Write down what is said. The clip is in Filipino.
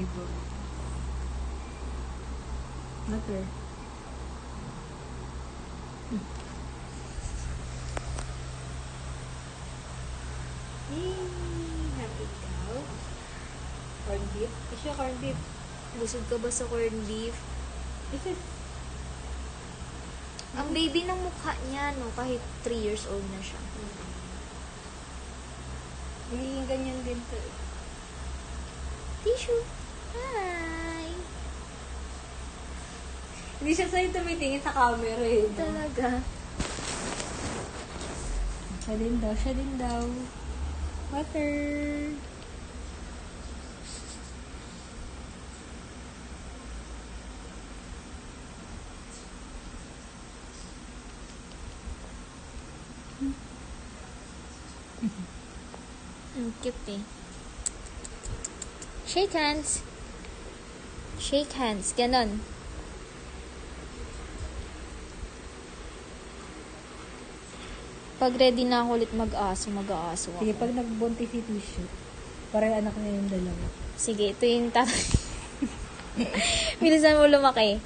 ligo. Butter. Happy cow. Corned beef. Kasi corned beef. Busog ka ba sa corned beef? Kasi, Ang baby ng mukha niya, no, kahit 3 years old na siya. nagiging ganyan din to eh. Tissue. Hi! Hindi siya sa'yo tumitingin sa camera eh. No? Talaga. Siya din daw. Water. Ang cute eh. Shake hands. Shake hands. Ganon. Pag ready na ako ulit mag-aso ako. Sige, pag nagbuntis si tissue, para anak niya yung dalawa. Sige, ito yung tatay. Bilisan mo lumaki.